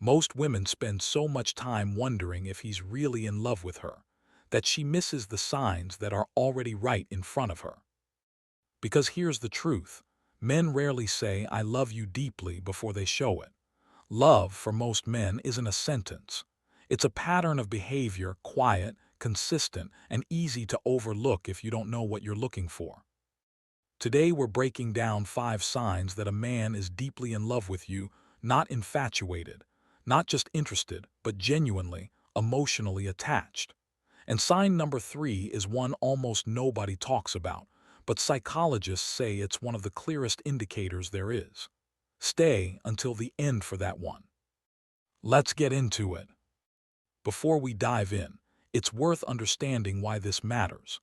Most women spend so much time wondering if he's really in love with her that she misses the signs that are already right in front of her. Because here's the truth. Men rarely say, "I love you" deeply before they show it. Love, for most men, isn't a sentence. It's a pattern of behavior, quiet, consistent, and easy to overlook if you don't know what you're looking for. Today we're breaking down 5 signs that a man is deeply in love with you, not infatuated, not just interested, but genuinely, emotionally attached. And sign number 3 is one almost nobody talks about, but psychologists say it's one of the clearest indicators there is. Stay until the end for that one. Let's get into it. Before we dive in, it's worth understanding why this matters.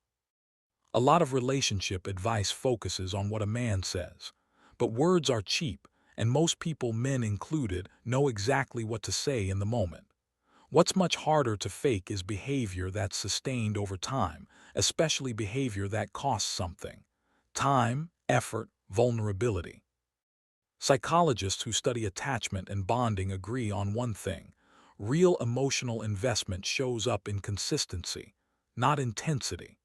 A lot of relationship advice focuses on what a man says, but words are cheap, and most people, men included, know exactly what to say in the moment. What's much harder to fake is behavior that's sustained over time, especially behavior that costs something: time, effort, vulnerability. Psychologists who study attachment and bonding agree on one thing: real emotional investment shows up in consistency, not intensity.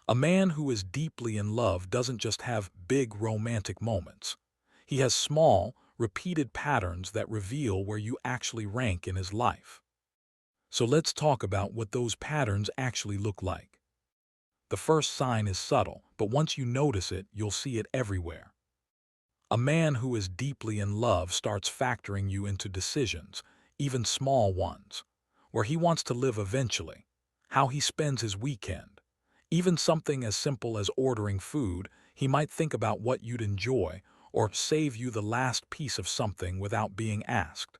A man who is deeply in love doesn't just have big romantic moments. He has small, repeated patterns that reveal where you actually rank in his life. So let's talk about what those patterns actually look like. The first sign is subtle, but once you notice it, you'll see it everywhere. A man who is deeply in love starts factoring you into decisions, even small ones: where he wants to live eventually, how he spends his weekend. Even something as simple as ordering food, he might think about what you'd enjoy or save you the last piece of something without being asked.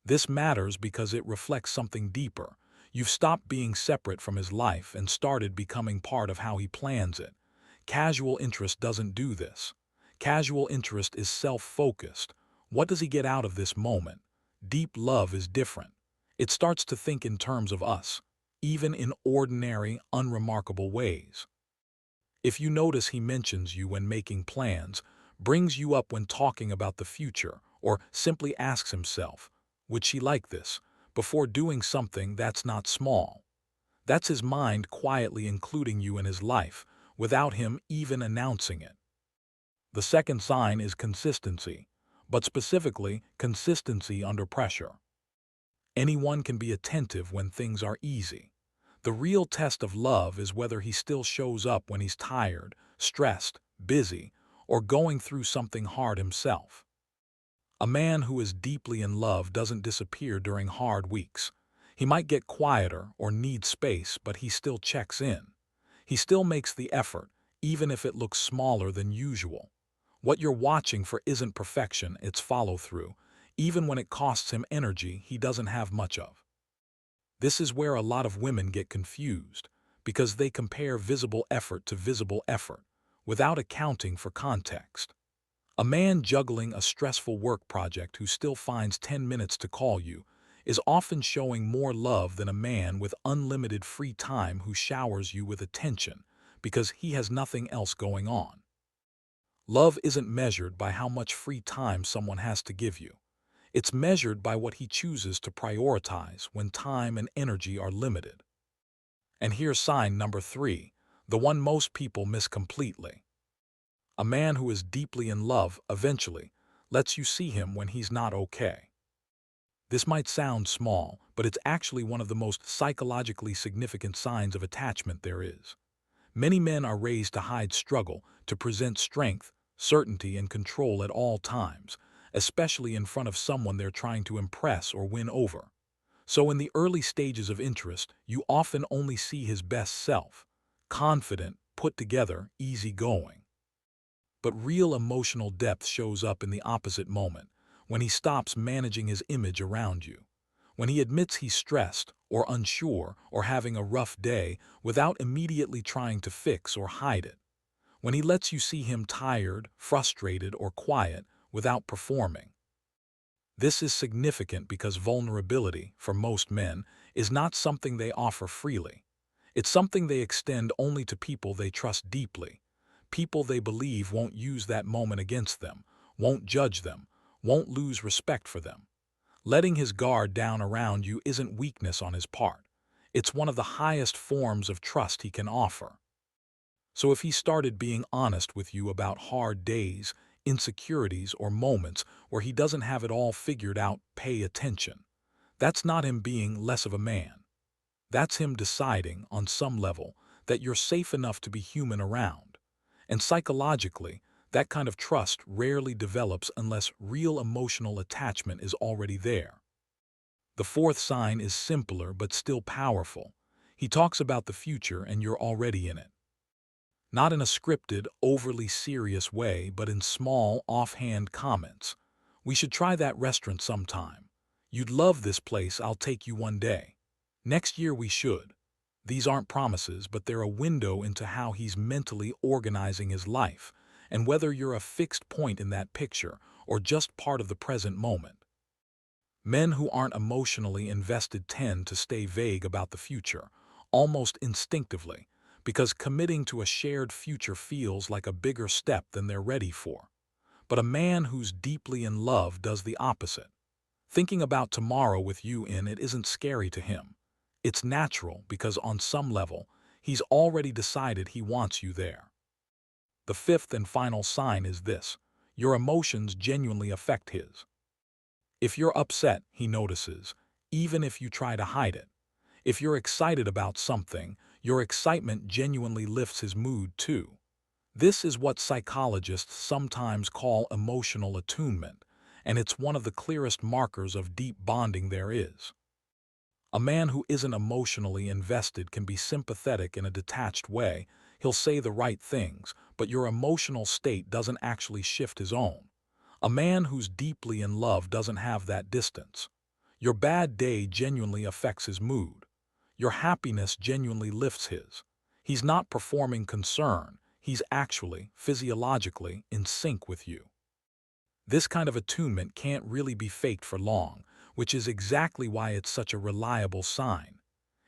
This matters because it reflects something deeper. You've stopped being separate from his life and started becoming part of how he plans it. Casual interest doesn't do this. Casual interest is self-focused. What does he get out of this moment? Deep love is different. It starts to think in terms of us, even in ordinary, unremarkable ways. If you notice he mentions you when making plans, brings you up when talking about the future, or simply asks himself, "Would she like this?" before doing something, that's not small. That's his mind quietly including you in his life, without him even announcing it. The second sign is consistency, but specifically, consistency under pressure. Anyone can be attentive when things are easy. The real test of love is whether he still shows up when he's tired, stressed, busy, or going through something hard himself. A man who is deeply in love doesn't disappear during hard weeks. He might get quieter or need space, but he still checks in. He still makes the effort, even if it looks smaller than usual. What you're watching for isn't perfection, it's follow-through, even when it costs him energy he doesn't have much of. This is where a lot of women get confused, because they compare visible effort to visible effort, without accounting for context. A man juggling a stressful work project who still finds 10 minutes to call you is often showing more love than a man with unlimited free time who showers you with attention because he has nothing else going on. Love isn't measured by how much free time someone has to give you. It's measured by what he chooses to prioritize when time and energy are limited. And here's sign number 3, the one most people miss completely. A man who is deeply in love eventually lets you see him when he's not okay. This might sound small, but it's actually one of the most psychologically significant signs of attachment there is. Many men are raised to hide struggle, to present strength, certainty, and control at all times, especially in front of someone they're trying to impress or win over. So in the early stages of interest, you often only see his best self: confident, put together, easygoing. But real emotional depth shows up in the opposite moment, when he stops managing his image around you. When he admits he's stressed, or unsure, or having a rough day without immediately trying to fix or hide it. When he lets you see him tired, frustrated, or quiet without performing. This is significant because vulnerability, for most men, is not something they offer freely. It's something they extend only to people they trust deeply, people they believe won't use that moment against them, won't judge them, won't lose respect for them. Letting his guard down around you isn't weakness on his part. It's one of the highest forms of trust he can offer. So if he started being honest with you about hard days, insecurities, or moments where he doesn't have it all figured out, pay attention. That's not him being less of a man. That's him deciding, on some level, that you're safe enough to be human around. And psychologically, that kind of trust rarely develops unless real emotional attachment is already there. The fourth sign is simpler but still powerful. He talks about the future and you're already in it. Not in a scripted, overly serious way, but in small, offhand comments. We should try that restaurant sometime. You'd love this place, I'll take you one day. Next year we should. These aren't promises, but they're a window into how he's mentally organizing his life, and whether you're a fixed point in that picture or just part of the present moment. Men who aren't emotionally invested tend to stay vague about the future, almost instinctively, because committing to a shared future feels like a bigger step than they're ready for. But a man who's deeply in love does the opposite. Thinking about tomorrow with you in it isn't scary to him. It's natural because on some level, he's already decided he wants you there. The fifth and final sign is this: your emotions genuinely affect his. If you're upset, he notices, even if you try to hide it. If you're excited about something, your excitement genuinely lifts his mood too. This is what psychologists sometimes call emotional attunement, and it's one of the clearest markers of deep bonding there is. A man who isn't emotionally invested can be sympathetic in a detached way. He'll say the right things, but your emotional state doesn't actually shift his own. A man who's deeply in love doesn't have that distance. Your bad day genuinely affects his mood. Your happiness genuinely lifts his. He's not performing concern, he's actually, physiologically, in sync with you. This kind of attunement can't really be faked for long, which is exactly why it's such a reliable sign.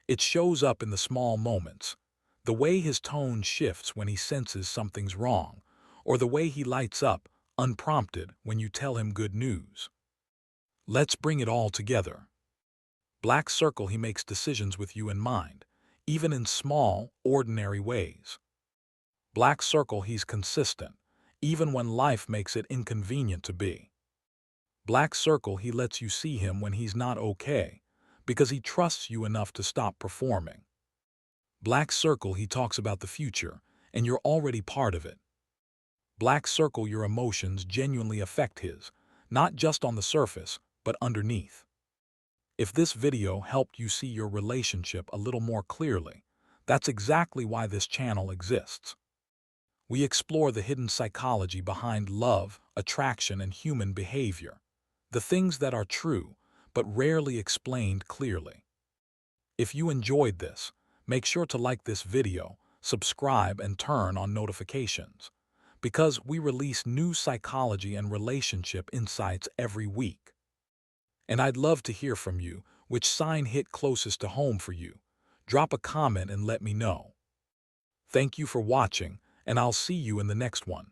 It shows up in the small moments. The way his tone shifts when he senses something's wrong, or the way he lights up, unprompted, when you tell him good news. Let's bring it all together. Black circle, he makes decisions with you in mind, even in small, ordinary ways. Black circle, he's consistent, even when life makes it inconvenient to be. Black circle, he lets you see him when he's not okay, because he trusts you enough to stop performing. Black circle, he talks about the future, and you're already part of it. Black circle, your emotions genuinely affect his, not just on the surface, but underneath. If this video helped you see your relationship a little more clearly, that's exactly why this channel exists. We explore the hidden psychology behind love, attraction, and human behavior, the things that are true, but rarely explained clearly. If you enjoyed this, make sure to like this video, subscribe, and turn on notifications, because we release new psychology and relationship insights every week. And I'd love to hear from you. Which sign hit closest to home for you? Drop a comment and let me know. Thank you for watching, and I'll see you in the next one.